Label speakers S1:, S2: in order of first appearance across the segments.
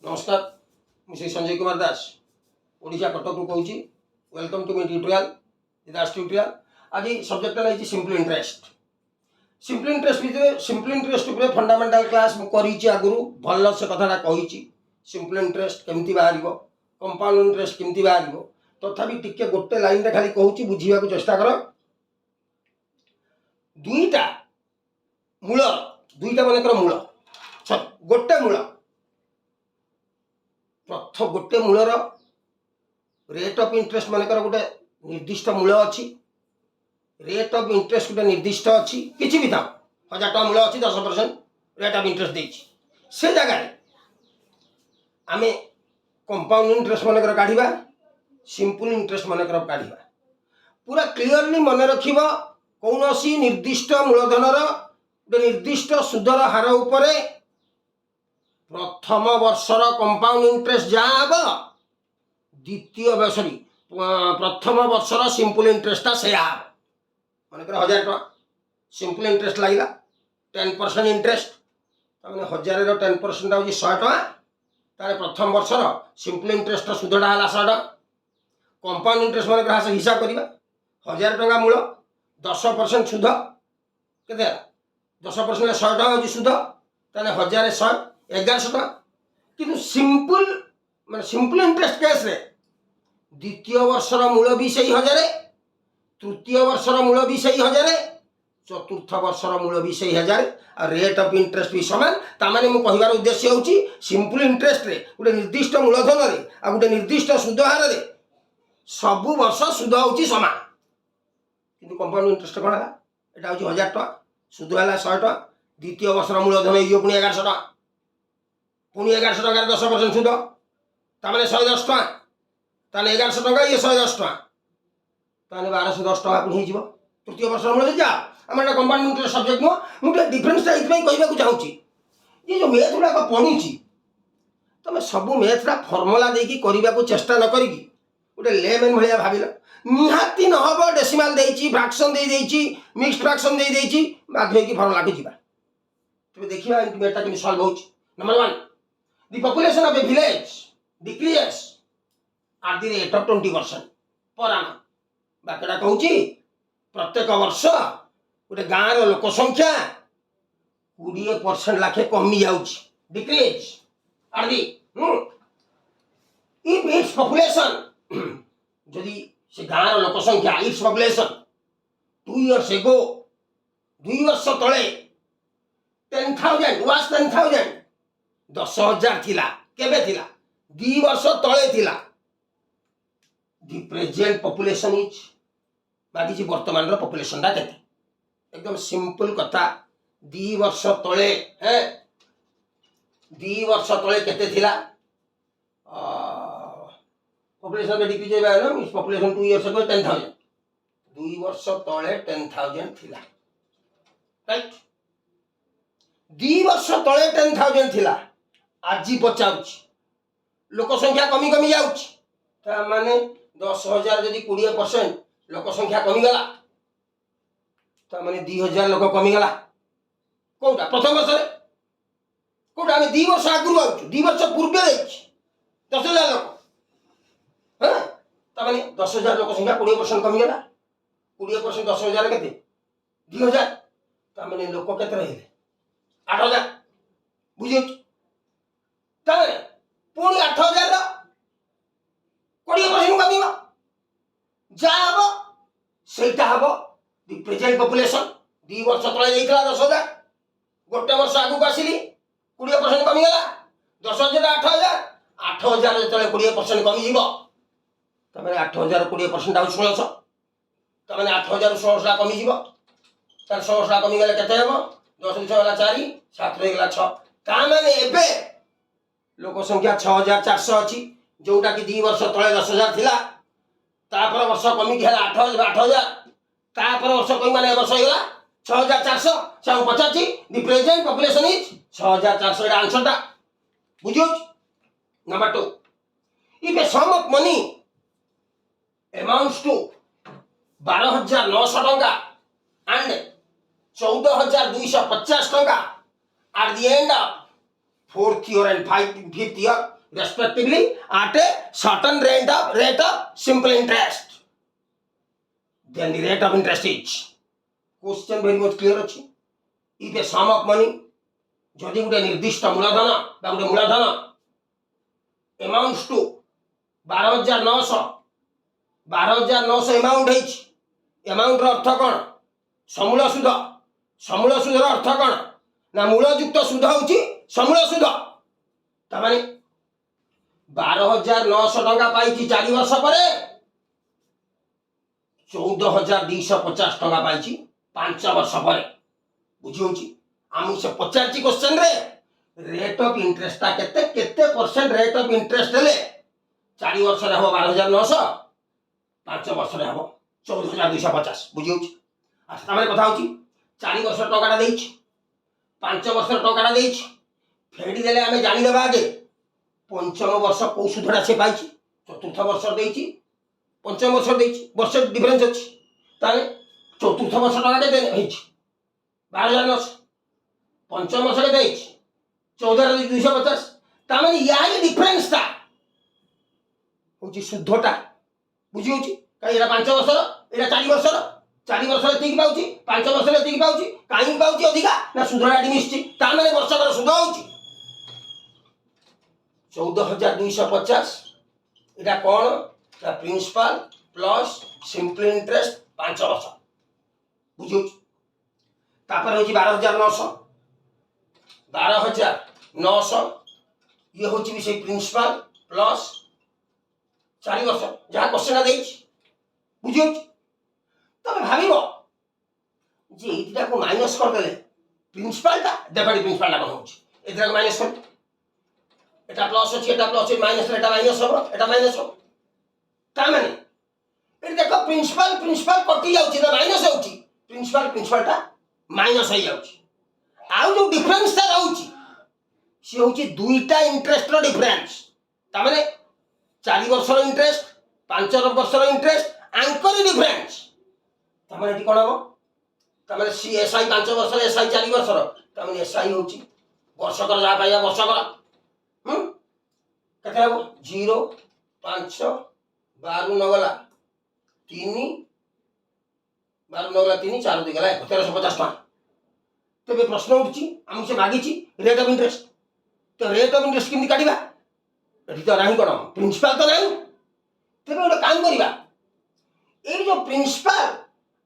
S1: नमस्कार मुझे संजय कुमार दास ओडिशा कटक रू कहूँ वेलकम टू मी ट्यूटोरियल दास ट्यूटोरियल आज सब्जेक्ट है सिंपल इंटरेस्ट भितर सिंपल इंटरेस्ट फंडामेंटाल क्लास मुझे आगुरी भल से कथा कही सिंपल इंटरेस्ट केमती बाहर कंपाउंड इंटरेस्ट केमती बाहर तथापि टिके गोटे लाइन खाली कहूँ बुझा चेष्टा कर दुईटा मूल दुईटा मनकर मूल गोटे मूल प्रथम गोटे मूलर रेट ऑफ इंटरेस्ट मनकर गोटे निर्दिष्ट मूल अच्छी रेट ऑफ इंटरेस्ट गोटे निर्दिष्ट अच्छी किसी भी था 1000 टका मूल अच्छी 10% रेट ऑफ इंटरेस्ट देछि से जगह आमे कंपाउंड इंटरेस्ट मनकर काढ़िबा सिंपल इंटरेस्ट मनकर काढ़िबा पूरा क्लियरली मन रखिबा कौनसी निर्दिष्ट मूलधनर गोटे निर्दिष्ट सुधर हार उपरे प्रथम वर्षर कंपाउंड इंटरेस्ट जहाँ द्वितीय सॉरी प्रथम वर्षर सिंपल इंटरेस्ट से मनकर 1000 टका सिंपल इंटरेस्ट लगे 10% इंटरेस्ट तमें 1000 10% हूँ 100 टका तारे प्रथम वर्षर सिंपल इंटरेस्ट सुधटा है 100 टका कंपाउंड इंटरेस्ट मनकर हिसाब करवा 1000 टका मूल 10% सुध के 10% 100 टका हूँ सुध ताने 1000 1100 टका कि सिंपल मैं सिंपल इंटरेस्ट केस रे द्वितीय वर्षर मूल भी सही 1000 तृतीय वर्षर मूल भी सही 1000 चतुर्थ वर्षर मूल भी सही 1000 और रेट ऑफ इंटरेस्ट भी समान तामाने मु कहिबार उद्देश्य होची सिंपल इंटरेस्ट रे गोटे निर्दिष्ट मूलधन रे आ गोटे निर्दिष्ट सुध हार रे सबु वर्ष सुध होची समान किंतु कंपाउंड इंटरेस्ट कोन है एटा होची 1000 टका सुध हला 100 टका द्वितीय वर्षर मूलधन इयो पुनी 1100 टका पुणी 1100 टकर 10% सुध ताने 110 टका ताने 1100 टका ये 110 टका ताने 1210 टका पुणी हो तृतीय वर्ष मूल जा आम कंपाउंड इंटरेस्ट सब्जेक्ट नुह मुझे डिफरेन्स ये कहवाक चाहूँगी ये जो मैथ गुड़ाक पढ़ी तुम सब मैथ रा फर्मुला देकी करने को चेष्टा न करी गोटे लेमेन भाया भाविल निहाती नहब डेसिमाल फ्रैक्शन मिक्स फ्रैक्शन बाध्य फर्मुला को जा तुम देखा मैथटा केमती सल्व हो number 1 the population of a village decreases at the rate of 20% per annum बाकड़ा कहूँ प्रत्येक वर्ष गोटे गाँव लोक संख्या 20% लाखे कमी जाउछि decrease are the if its population जदि से गाँव लोक संख्या इट्स पॉपुलेशन 2 years ago 2 वर्ष तले 10,000 was 10,000 10,000 थिला केबे थिला 2 वर्ष तले थिला दी प्रेजेंट पॉपुलेशन इज बाकी वर्तमान रो पॉपुलेशन दा केते एकदम सिंपल कथा 2 वर्ष तले हैं 2 वर्ष तले केते थिला पॉपुलेशन में डिक्रीज होबा ना इस पॉपुलेशन 2 years ago 10,000 2 वर्ष तले 10,000 थिला राइट 2 वर्ष तले 10,000 थिला आज पचाऊँ लोक संख्या कमी कमी जाऊँ माने 10,000 जदि 20% लोक संख्या कमीगला माने 2,000 लोक कमीगला कौटा प्रथम वर्ष कौटा आम 2 वर्ष आगु आउँ 2 वर्ष पूर्व 10,000 लोक हाँ माने 10,000 लोक संख्या 20% कमीगला 20% 10,000 के 2,000 माने लोक के रही 8,000 बुझे पुणी 8,000 20% कम जहाँ हम से दि प्रेजेंट पॉपुलेशन 2 वर्ष तले 10,000 गोटे वर्ष आगू आसिली 20% कमीगला 10,000 8,000 जो 20% कमीज तमें 8,000 20% आउ 1600 तमें 8,000 1600 कमीज तार 1600 कमीगले केते हम 10 6 4 7 रहीगला 6 ताने एबे लोक संख्या 6,400 अच्छी जोटा कि 2 वर्ष तले 10,000 थिला तापर वर्ष कमी कि 8,000 तापर वर्ष कमी माने वर्ष होगा 6,400 से पचासी the present population is 6,400 answer टा बुझो number 2 if a sum of money amounts to 12,900 टका एंड 14,250 टका at the end of 4th year and 5th year respectively at a certain rate of simple interest. Then the rate of interest is question very much clear अच्छी. If a sum of money যদি ଗୋଟେ ନିର୍ଦ୍ଦିଷ୍ଟ ମୂଳଧନ ବା ଗୋଟେ ମୂଳଧନ amounts to 12,900 amount ହେଇଛି. amount ର ଅର୍ଥ କ'ଣ? ସମୂଳ ସୁଧ. ସମୂଳ ସୁଧର ଅର୍ଥ କ'ଣ? ନା ମୂଳ ଯୁକ୍ତ ସୁଧ ହେଉଛି ସମୂଳ ସୁଧ. ତାମାନେ 12,900 ଟଙ୍କା ପାଇଛି 4 ବର୍ଷ ପରେ 14,250 ଟଙ୍କା ପାଇଛି 5 ବର୍ଷ ପରେ. ବୁଝିହେଉଛି? ଆମକୁ ସେ ପଚାରିଛି କ୍ୱେଶ୍ଚନ ରେ ରେଟ୍ ଅଫ୍ ଇଣ୍ଟରେଷ୍ଟଟା କେତେ କେତେ ପରସେଣ୍ଟ ରେଟ୍ ଅଫ୍ ଇଣ୍ଟରେଷ୍ଟ ହେଲେ 4 ବର୍ଷରେ ହେବ 12,900, 5 ବର୍ଷରେ ହେବ 14,250. ବୁଝିହେଉଛି? ତାମାନେ କଥା ହେଉଛି 4 ବର୍ଷର ଟଙ୍କାଟା ଦେଇଛି, 5 ବର୍ଷର ଟଙ୍କାଟା ଦେଇଛି, ଫେଡ଼ି ଦେଲେ ଆମେ ଜାଣିଦେବା ଆଗେ ପଞ୍ଚମ ବର୍ଷ କେଉଁ ସୁଧଟା ସେ ପାଇଛି. ଚତୁର୍ଥ ବର୍ଷ ଦେଇଛି, ପଞ୍ଚମ ବର୍ଷ ଦେଇଛି, ବର୍ଷ ଡିଫରେନ୍ସ ଅଛି. ତାହେଲେ ଚତୁର୍ଥ ବର୍ଷ ଟଙ୍କା କେତେ ହେଇଛି? 12,900. ପଞ୍ଚମ ବର୍ଷ କେତେ ହେଇଛି? 14,250. ତାମାନେ ୟାର ଡିଫରେନ୍ସଟା ହେଉଛି ସୁଧଟା. ବୁଝିହେଉଛି? କାହିଁକି ଏଇଟା 5 ବର୍ଷର, ଏଇଟା 4 ବର୍ଷର. 4 ବର୍ଷରେ ଏତିକି ପାଉଛି, 5 ବର୍ଷରେ ଏତିକି ପାଉଛି. କାହିଁକି ପାଉଛି ଅଧିକା? ନା ସୁଧଟା ଏଠି ମିଶିଛି. ତାମାନେ ବର୍ଷକର ସୁଧ ହେଉଛି 14,250. এটা কোন? না প্রিন্সিপাল প্লস সিম্পল ইন্টারেস্ট 5 ବର୍ଷ. বুঝুছ? তারপরে হচ্ছে 12,900. 12,900 ইয়ে হচ্ছে সেই প্রিন্সিপাল প্লস 4 ବର୍ଷ ଯାହା কোশ্চেনটা ଦେଇଛି. বুঝুছ? তবে ভাবিব যে এইটাকে মাইনাস করদেলে প্রিন্সিপালটা দেখো প্রিন্সিপালটা কোন হচ্ছে এটাকে মাইনাস কর. এটা প্লস আছে, এটা প্লস আছে, মাইনাস এটা মাইনাস হবে, এটা মাইনাস হবে. তার মানে এটা দেখো প্রিন্সিপাল কটি যাচ্ছে না মাইনাস হচ্ছে, প্রিন্সিপালটা মাইনাস হয়ে যাচ্ছে. ଆଉ ଯୋଉ ଡିଫରେନ୍ସଟା ରହୁଛି ସେ ହଉଛି ଦୁଇଟା ଇଣ୍ଟରେଷ୍ଟର ଡିଫରେନ୍ସ. ତାମାନେ 4 ବର୍ଷର ଇଣ୍ଟରେଷ୍ଟ, 5 ବର୍ଷର ଇଣ୍ଟରେଷ୍ଟ ଆଙ୍କରି ଡିଫରେନ୍ସ. ତାମାନେ ଏଠି କ'ଣ ହବ? ତାମାନେ ସି ଏସ୍ଆଇ 5 ବର୍ଷର, ଏସ୍ଆଇ 4 ବର୍ଷର. ତାମାନେ ଏସ୍ଆଇ ହଉଛି ବର୍ଷକର ଯାହା ପାଇବା ବର୍ଷକର. କେତେ ହେବ? 0, 5, 12 ନଗଲା 3, 12 ନଗଲା 3, 4 2 ଗଲା 1,350 ଟଙ୍କା. ତେବେ ପ୍ରଶ୍ନ ଉଠୁଛି, ଆମକୁ ସେ ମାଗିଛି ରେଟ୍ ଅଫ୍ ଇଣ୍ଟରେଷ୍ଟ. ତ ରେଟ୍ ଅଫ୍ ଇଣ୍ଟରେଷ୍ଟ କେମିତି କାଢ଼ିବା? ଏଠି ତ ନାହିଁ କ'ଣ? ପ୍ରିନ୍ସିପାଲ ତ ନାହିଁ. ତେବେ ଗୋଟେ କାମ କରିବା, ଏଇ ଯୋଉ ପ୍ରିନ୍ସିପାଲ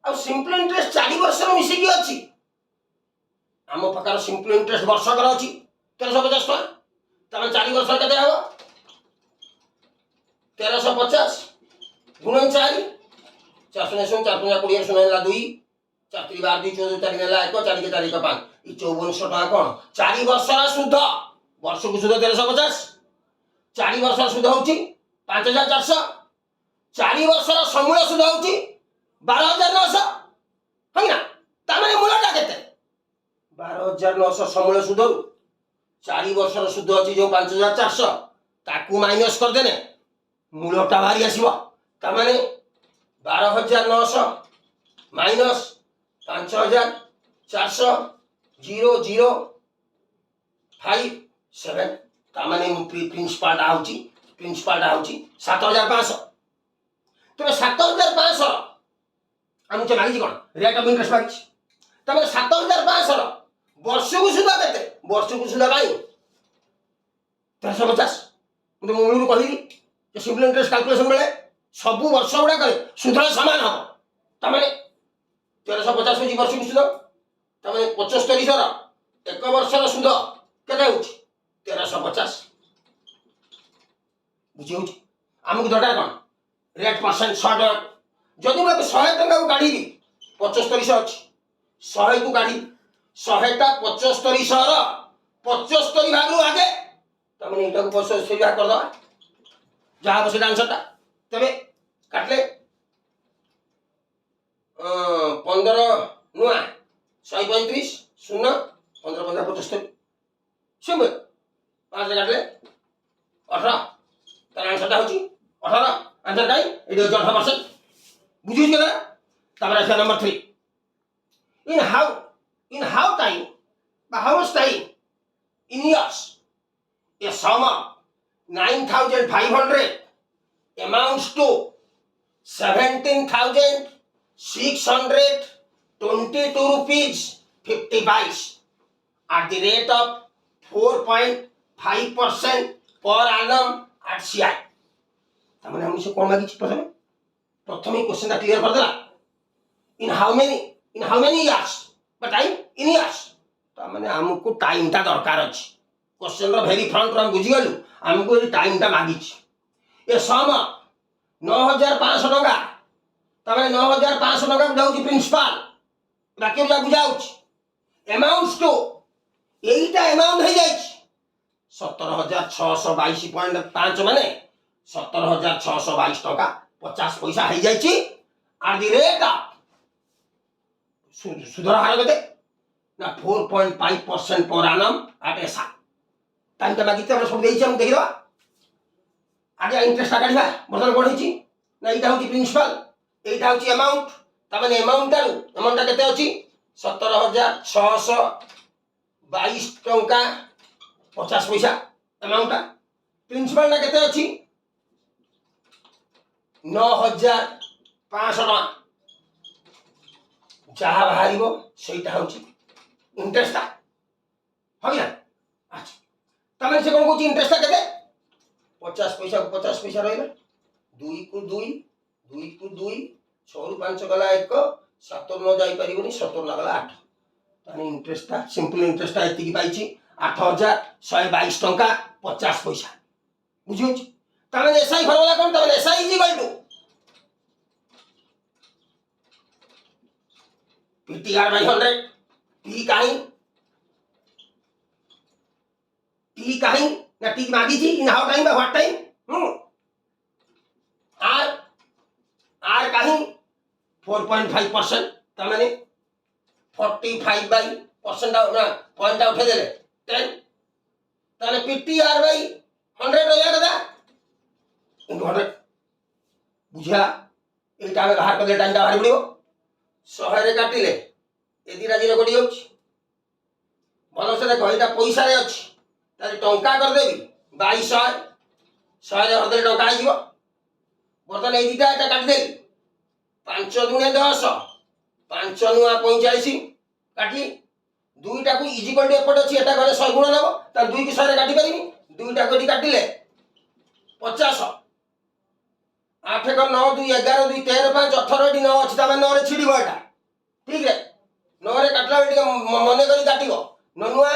S1: ଆଉ ସିମ୍ପଲ ଇଣ୍ଟରେଷ୍ଟ 4 ବର୍ଷର ମିଶିକି ଅଛି. ଆମ ପାଖରେ ସିମ୍ପଲ ଇଣ୍ଟରେଷ୍ଟ ବର୍ଷକର ଅଛି 1,350 ଟଙ୍କା. ତାମାନେ 4 ବର୍ଷ କେତେ ହେବ? 1,350 ଗୁଣନ 4, 4 4 20 ଶୂନ ହେଲା 2, 4 3 12 2 14 4 ହେଲା 1, 4 4 1 5. এই 5400 ଟଙ୍କା କ'ଣ? 4 ବର୍ଷର ସୁଧ. ବର୍ଷକୁ ସୁଧ 1,350. 4 ବର୍ଷର ସୁଧ ହେଉଛି 5,400. 4 ବର୍ଷର ସମୂଳ ସୁଧ ହେଉଛି 12,900. ହଁ ନା? ତାମାନେ ମୂଳଟା କେତେ? 12,900 ସମୂଳ ସୁଧରୁ 4 ବର୍ଷର ସୁଧ ଅଛି ଯେଉଁ 5,400 ତାକୁ ମାଇନସ୍ କରିଦେଲେ ମୂଳଟା ବାହାରି ଆସିବ. ତାମାନେ 12,900 ମାଇନସ୍ 5,400 0 0 5 7. ତାମାନେ ପ୍ରିନ୍ସିପାଲଟା ହେଉଛି 7,500. ତେବେ 7,500 ଆମକୁ ମାଗିଛି କ'ଣ? ରେଟ୍ ଅଫ୍ ଇଣ୍ଟରେଷ୍ଟ ମାଗିଛି. ତାମାନେ 7,500 ବର୍ଷକୁ ସୁଧ କେତେ? ବର୍ଷକୁ ସୁଧ କାହିଁ 1,350. ମୁଁ ମୂଳରୁ କହିଲି ଯେ ସିମ୍ପଲ ଇଣ୍ଟରେଷ୍ଟ କାଲକୁଲେସନ ବେଳେ ସବୁ ବର୍ଷ ଗୁଡ଼ାକରେ ସୁଧ ସମାନ ହେବ. ତାମାନେ 1,350 ହେଉଛି ବର୍ଷକୁ ସୁଧ. ତାମାନେ 75ର 1 ବର୍ଷର ସୁଧ କେତେ ହେଉଛି? 1,350. ବୁଝିହେଉଛି? ଆମକୁ ଦରକାର କ'ଣ? ରେଟ୍ ପରସେଣ୍ଟ 100 ଟଙ୍କା. ଯଦି ମୁଁ 100 ଟଙ୍କାକୁ କାଢ଼ିବି 7500 ଅଛି, 100କୁ କାଢ଼ି 100ଟା 7500ର 75 ଭାଗରୁ ଆଗେ. ତାମାନେ ଏଇଟାକୁ 75 ଭାଗ କରିଦେବା, ଯାହା ହେବ ସେଇଟା ଆନ୍ସରଟା. ତେବେ କାଟିଲେ 15 ନୂଆ 135 0 15 15 75 ସିମ୍ପଲ 5 କାଟିଲେ 18. ତାର ଆନ୍ସରଟା ହେଉଛି 18. ଆନ୍ସର କାହିଁ? ଏଇଠି ହେଉଛି 18%. ବୁଝୁଛି କଥା? ତାପରେ ଆସିଲା ନମ୍ବର 3. in how time বা how much time in years a sum of 9,500 amounts to 17,622 rupees 50 paise at the rate of 4.5% per annum at CI। तामने हम इसे कौन मागी प्रथम क्वेश्चन क्लियर कर देला in how many years but time in years तामने हमको टाइम ता दरकार अछि क्वेश्चन रो वेरी फ्रंट रो हम बुझी गलु हमको ये टाइम ता मागी ए सम 9,500 टका तामने 9,500 टका जाउची प्रिंसिपल बाकी जा बुझाउची अमाउंट्स टू एटा अमाउंट हो जाई 17,622.5 माने 17,622 टका 50 पैसा हो जाई एट द रेट सुधर हार कते ना 4.5% पर annum at एसा टाइम त बाकी त सब देइछ हम देखिबा आगे इंटरेस्ट काढिबा बर्तन कोन हिची ना एटा होची प्रिंसिपल एटा होची अमाउंट त माने अमाउंट केते अछि 17,622 टका 50 पैसा अमाउंट प्रिंसिपल ना केते अछि 9,500 टका जहाँ बाहर सहीटा हूँ इंटरेस्ट हो गया। अच्छा तमें से कौन कौन इंटरेस्ट के 50 पैसा को 50 पैसा रहा 2 को 2 2 को 2 6 रु 5 गला 1 7 न जाई परिबनी 17 न गला 8 ताने इंटरेस्ट सिंपल इंटरेस्ट एति पाइछि 8,122 टका 50 पैसा बुझियो तमें एसआई फॉर्मूला कोन तमें SI equal to PTR by 100 T कहीं ना T मागी थी in how time by what time R कहीं 4.5% तमने 45 by परसेंट ना पॉइंट उठे देले 10 ताने PTR by 100 हो गया कदा इनटू 100 बुझा एटा में बाहर कर टाइम दा बाहर पड़ियो 100 रे काटिले ए दिरा जीरो कोडी होछ भलो से देखो एटा पैसा रे अछि तारे टंका कर देबी 2200 100 रे हदरे टंका आ जीवो बर्तन ए दिटा एटा काट देली 5 दुने 10 5 नुआ 45 काटली दुईटा को इक्वल टू एपट अछि एटा गले 100 गुण लेबो त 2 की 100 रे काटी परिबी दुईटा कोडी काटिले 50 8 को 9 2 11 2 13 5 18 डी 9 अछि तमे 9 रे छिडिबो एटा ठीक है 9 रे काटला बेटी मने करी काटिबो ननुआ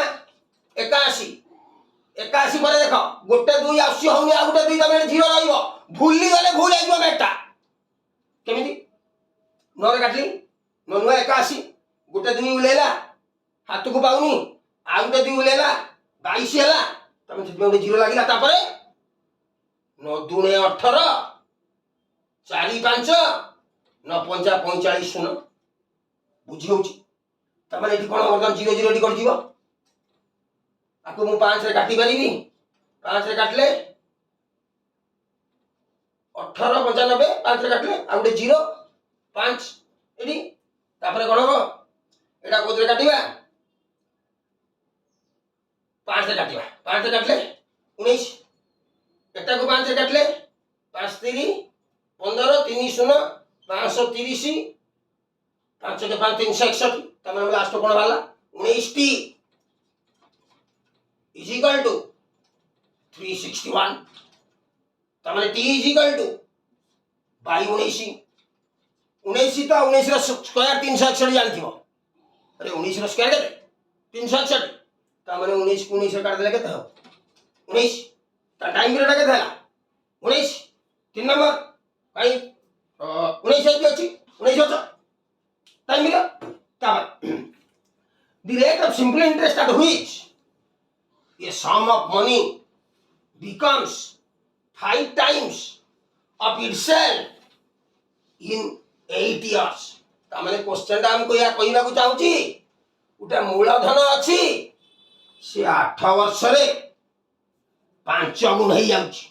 S1: 81 पर देखो गोटे 2 80 होनी आ गोटे 2 तमे जीरो रहइबो भूली गले भूल आइबो बेटा केमिति 9 रे काटली ननुआ 81 गोटे 2 उलेला हाथ को पाउनी आ गोटे 2 उलेला 22 हैला तमे से जीरो लागिला तापरे 9 दुने 18 4 5 9 5 45 सुन बुझी होची तमाने एठी कोन वर्तमान 0 0 डी कर जीवो आको मु 5 रे काटी परिबी 5 रे काटले 18 95 5 रे काटले आ गोटे 0 5 एडी तापरे कोन हो एटा कोदरे काटिबा 5 रे काटिबा 5 रे काटले 19 एटा को 5 रे काटले 5 3 15 3 0 530 5 के 5 361 तमने लास्ट कोन वाला 19 टी इज इक्वल टू 361 तमने T is equal two by 19 19 तो 19 रो स्क्वायर 361 जानथिबो अरे 19 रो स्क्वायर केते 361 तमने 19 को 19 रे काट देले केते हो 19 ता टाइम पीरियड केते हला 19 3 नंबर भाई 19 है अछि 19 होता टाइम मिला तब the rate of simple interest at which a sum of money becomes 5 times of itself in 8 years तामने question दा हमको या कहिबा को चाहूची उटा मूलधन अछि से 8 वर्ष रे 5 गुण हो जाउची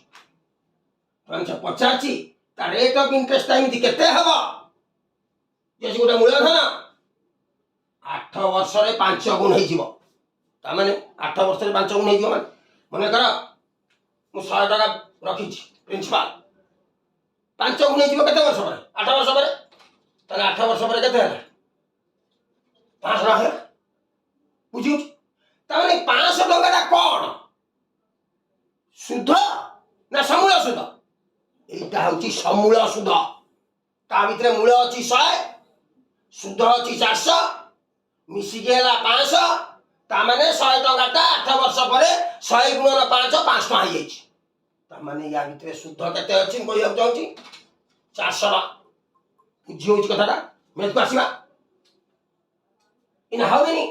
S1: 550 ता रेट ऑफ इंटरेस्ट टाइम दी केते हबो जैसे गोटे मूलधन 8 वर्ष रे 5 गुण हो जीवो ता माने 8 वर्ष रे 5 गुण हो जीवो माने ମନେକର ମୁଁ 100 ଟଙ୍କା ରଖିଛି ପ୍ରିନ୍ସିପାଲ 5 ଗୁଣ ହେଇଯିବ କେତେ ବର୍ଷ ପରେ 8 ବର୍ଷ ପରେ ତାହେଲେ 8 ବର୍ଷ ପରେ କେତେ ହେଲା 500 ଟଙ୍କା ହେଲା ବୁଝିଉଛି ତାମାନେ 500 ଟଙ୍କାଟା କ'ଣ ସୁଧ ନା ସମୂଳ ସୁଧ এইটা হচ্ছে ସମୂଳ ସୁଧ ତା ଭିତରେ ମୂଳ ଅଛି 100 ସୁଧ ଅଛି 400 ମିଶିକି ହେଲା 500 ତାମାନେ 100 ଟଙ୍କାଟା 8 ବର୍ଷ ପରେ 100 ଗୁଣନ 5 5 ଟଙ୍କା ହେଇଯାଇଛି ତାମାନେ ୟା ଭିତରେ ସୁଧ କେତେ ଅଛି ମୁଁ କହିବାକୁ ଚାହୁଁଛି 400 ଟଙ୍କା ବୁଝି ହେଉଛି କଥାଟା ମେଥକୁ ଆସିବା in how many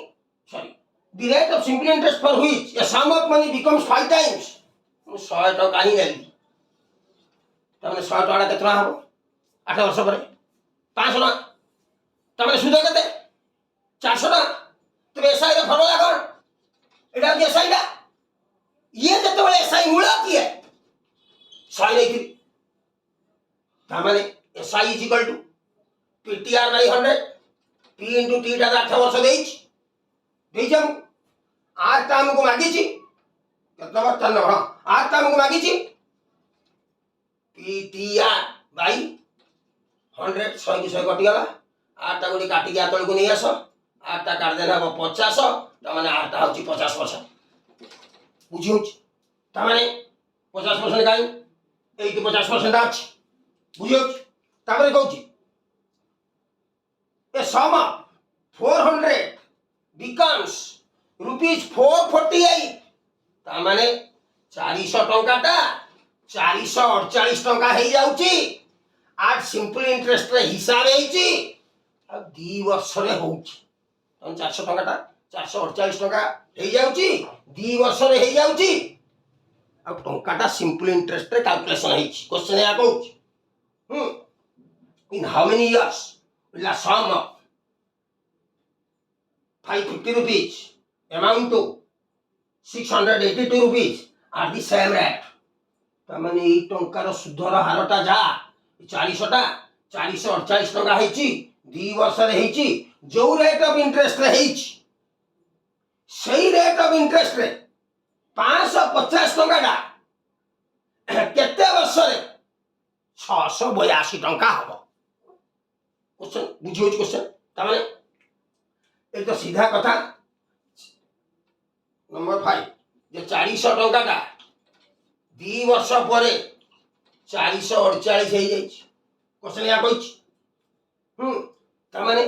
S1: sorry the rate of simple interest for which a sum of money becomes 5 times ମୁଁ 100 ଟଙ୍କା ହିଁ ନେଲି ତାମାନେ 100 ଟଙ୍କା କେତେ ଟଙ୍କା ହବ 8 ବର୍ଷ ପରେ 500 ଟଙ୍କା ତାମାନେ ସୁଧ କେତେ 400 ଟଙ୍କା ତେବେ ଏସ୍ଆଇ ର ଫର୍ମୁଲା କ'ଣ ଏଇଟା ହେଉଛି ଏସ୍ଆଇ ଟା ଇଏ ଯେତେବେଳେ ଏସ୍ଆଇ ମୂଳ କିଏ 100 ନେଇଥିଲି ତାମାନେ SI is equal to PTR by 100 P into T टा 8 वर्ष देइछ आर टा हमको मागिछि केतना बार 4 नंबर आर टा हमको मागिछि पी टी आर बाई 100 100 की 100 कटि गला आर टा गुडी काटि के तळ को नै आस आर टा काट देना 50 त माने आर टा होछि 50% बुझियो त माने 50% काई एई 50% अछि बुझियो त माने कहूछि a sum of 400 becomes rupees 448 ता माने 400 टंकाटा 448 टंका हे जाउची आज सिंपल इंटरेस्ट रे हिसाब हेची अब 2 वर्ष रे होउची 400 टंकाटा 448 टंका हे जाउची 2 वर्ष रे हे जाउची अब टंकाटा सिंपल इंटरेस्ट रे कैलकुलेशन हेची क्वेश्चन या कहूची in how many years will a sum of 550 rupees amount to 682 rupees are the same rate तमाने ई टंकार सुधर हारटा जा 400 टा 448 टंका हेची 2 वर्ष रे हेची जो रेट ऑफ इंटरेस्ट रे हेची सही रेट ऑफ इंटरेस्ट रे 550 टंका दा केते वर्ष रे 682 टंका हबो क्वेश्चन बुझियो क्वेश्चन तमाने एक तो सीधा कथा नंबर 5 जे 400 टंका दा 2 वर्ष परे 448 हे जाई क्वेश्चन या कहछि तमाने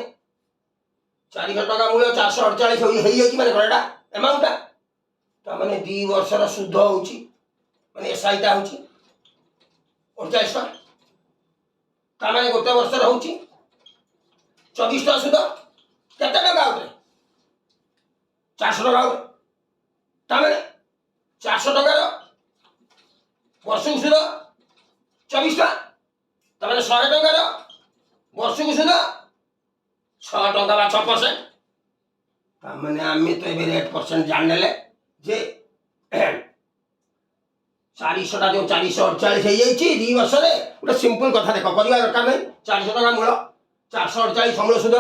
S1: 400 टंका मूल्य 448 हे जाई माने कोनटा अमाउंट ता तमाने 2 वर्ष रो शुद्ध होउची माने एसआई ता होउची 48 टा तमाने गोटे वर्ष रो होउची 24 टा सुध केते टका होते 400 टका होते तमाने 400 टका रो वर्ष सुध 24 टा तमाने 100 टका रो वर्ष सुध 6 टका बा 6% तमाने आमे तो एबे रेट परसेंट जान लेले जे 400 टा जो 448 हे जाईची 2 वर्ष रे उटा सिंपल कथा देखो करिवा दरकार नै 400 टका मूल 448 समूल सुध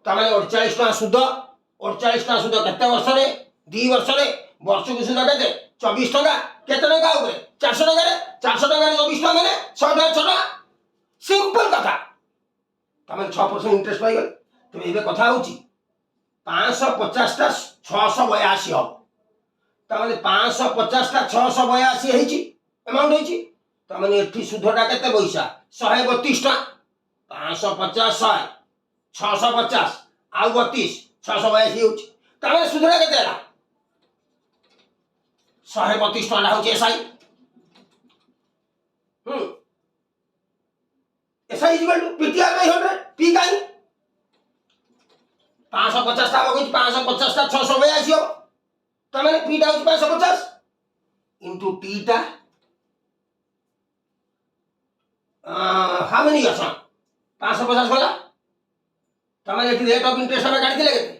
S1: तमाने 48 टका सुध 48 टका सुध केते वर्ष रे 2 वर्ष रे वर्ष को सुध केते 24 टका केते टका ऊपर 400 टका रे 400 टका रे 24 टका माने 6 टका सिंपल कथा तमाने 6% इंटरेस्ट पाइ गले तो एबे कथा होची 550 टा 682 हो तमाने 550 टा 682 हेची अमाउंट हेची तमाने एठी सुधटा केते पैसा 132 टा 550 100 650 आउ 32 682 होची तमाने सुधरा केते होला 132 टका होची SI SI equal to PTR by 100 P काई 550 टा होची 550 टा 682 हो तमाने पी टा होची 550 इनटू टी टा हाउ मेनी इयर्स 550 गला तमाने एटी रेट ऑफ इंटरेस्ट हम काढी दिले केते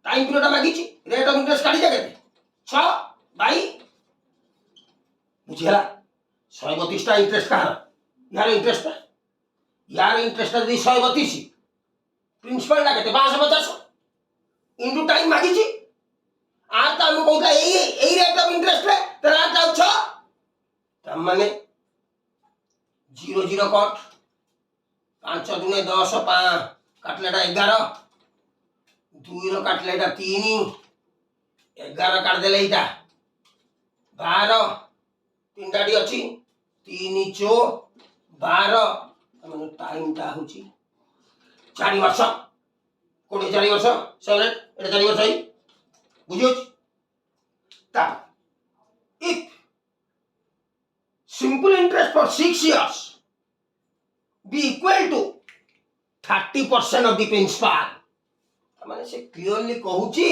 S1: टाइम पीरियड मागिची रेट ऑफ इंटरेस्ट काढी केते 6 बाई बुझिला 132 टा इंटरेस्ट का यार इंटरेस्ट दी 132 प्रिंसिपल ला केते 550 इनटू टाइम मागिची आर ता हम कहता एई रेट ऑफ मैंने 0 0 कट 5 दूने 10 काटले 11 2 काटले 3 11 काटदेले एटा 12 तीनटा डी अछि 3 चो 12 मैंने टाइम टा होची 4 वर्ष कोडी 4 वर्ष सरे एटा 4 वर्ष है बुझियो ता if simple interest for 6 years be equal to 30% of the principal माने से क्लियरली कहूची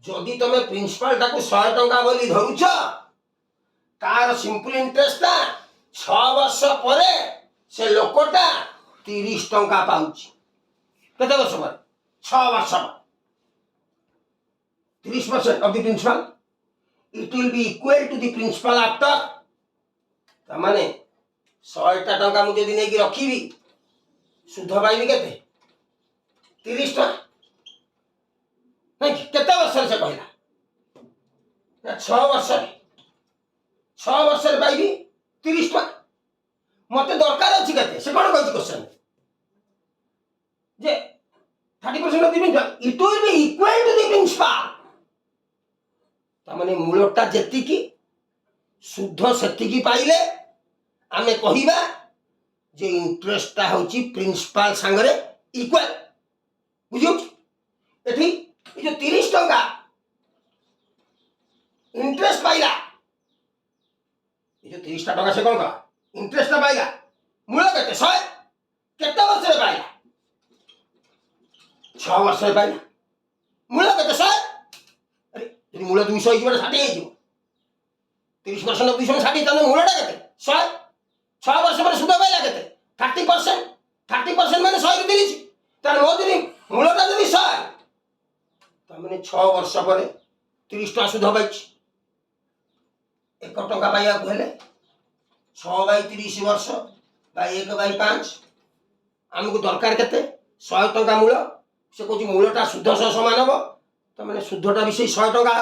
S1: जदि तुम प्रिंसिपल टाको 100 टंका बोली धरुछ तार सिंपल इंटरेस्ट ता 6 वर्ष परे से लोकटा 30 टंका पाउची केते वर्ष पर 6 वर्ष पर 30% of the principal it will be equal to the principal after माने 100 टंका मुझे दिन की रखी सुध पाइबी केते 30 टंका नहीं केते वर्ष से कहला 6 वर्ष पाइबी 30 टंका मते दरकार अछि केते से कोन कहछि क्वेश्चन जे 30% of the principal it will be equal to the principal ता माने मूलटा जेति की शुद्ध सेति की पाइले आमे कहिबा जे इंटरेस्ट ता होची प्रिंसिपल संगरे इक्वल बुझियो एठी ए जो 30 टंका इंटरेस्ट पाइला ए जो 30 टंका से कोन का इंटरेस्ट पाइला मूल केते 100 केते वर्ष रे पाइला 6 वर्ष रे पाइला मूल केते 100 अरे यदि मूल 200 ही 60 हे जो 30% ऑफ 200 60 तने मूलटा केते 100 6 वर्ष पर सुध पाइला केते 30% माने 100 रे 30 तार मोदिनी मूलटा जदि 100 त माने 6 वर्ष पर 30 टका सुध पाइछ 1 टका पाइया कहले 6 बाई 30 वर्ष बाई 1 बाई 5 हमको दरकार केते 100 टका मूल से कहूँ मूलटा शुद्ध सह समान हम तो मैंने शुद्धटा भी से 100 टका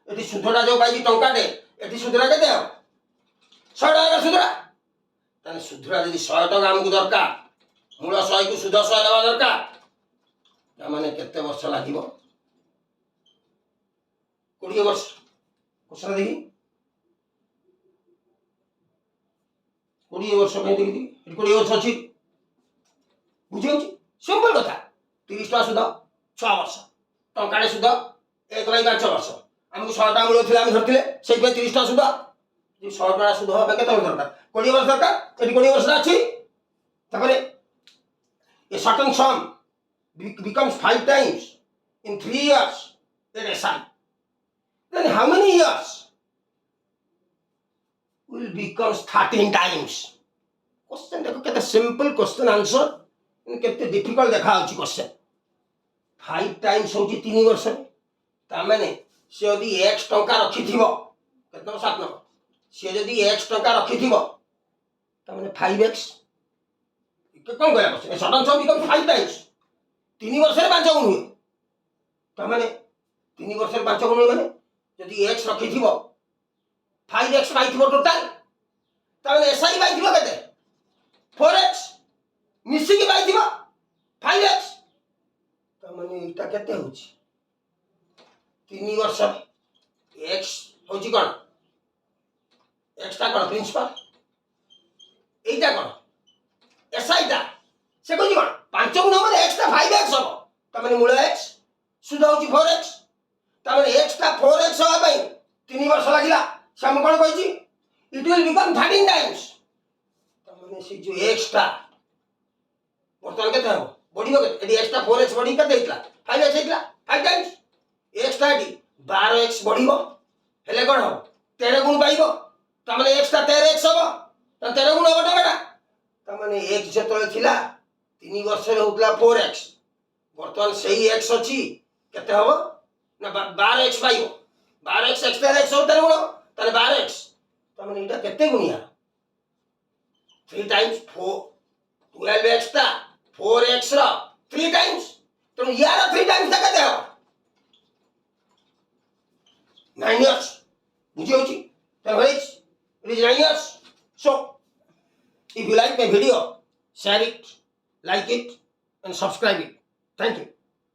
S1: ये शुद्धटा जो पाई टंकाटे ये शुद्धटा के 100 टका शुद्धटा ताने शुद्धटा यदि 100 टका हमको दरकार मूल 100 को शुद्ध 100 देवा दरकार माने केते वर्ष लागिवो 20 वर्ष क्वेश्चन देखी 20 वर्ष में देखी 20 वर्ष अछि बुझियो सिंपल कथा 30 टका सुध 6 वर्ष टंकाटे सुध 1 बाई 5 वर्ष हमको 100 टका मूल्य थिला हम धरथिले सेइ पे 30 टका सुध जे 100 टका सुध होबे केते दरकार 20 वर्ष दरकार एटी 20 वर्ष अछि तबरे a certain sum becomes 5 times in 3 years then SI then how many years will becomes 13 times question देखो केते सिंपल क्वेश्चन आंसर केते डिफिकल्ट देखा होची क्वेश्चन 5 टाइम्स होची 3 वर्ष ता माने से यदि x टंका रखी थिबो केते 7 नंबर से यदि x टंका रखी थिबो ता माने 5x के कोन गया क्वेश्चन सडन सम बिकम 5 टाइम्स 3 वर्ष रे 5 गुण हुए ता माने 3 वर्ष रे 5 गुण हुए माने यदि x रखी थिबो 5x पाई थिबो टोटल ता माने SI पाई थिबो केते 4x मिसी की पाई थिबो 5x ता माने इटा केते होची 3 वर्ष x होची कोन x ता कोन प्रिंसिपल एटा कोन SI ता से कोची कोन 5 गुण हमर x ता 5x हो ता माने मूल x सुध होची 4x ता माने x ता 4x हो भाई 3 वर्ष लागिला से हम कोन कहची इट विल बिकम 13 टाइम्स ता माने से जो x ता वर्तमान केते हो बढ़िबो केते एडी x ता 4x बढ़ी केते इतला 5x इतला 5 टाइम्स x ता डी 12x बढ़िबो हेले कोन हो 13 गुण पाइबो ता माने x ता 13x हो ता 13 गुण हो टका ता माने x जेतले थिला 3 वर्ष रे होतला 4x वर्तमान सही x अछि केते हो ना 12x पाइबो 12x x 13x हो 13 गुण ताले 12x ता माने इटा केते गुणिया 3 टाइम्स 4 12x ता 4x रा 3 टाइम्स तो यार 3 टाइम्स तक दे हो 9 years बुझियो छी त होइछ Please 9 years. So, if you like my video, share it, like it, and subscribe it. Thank you.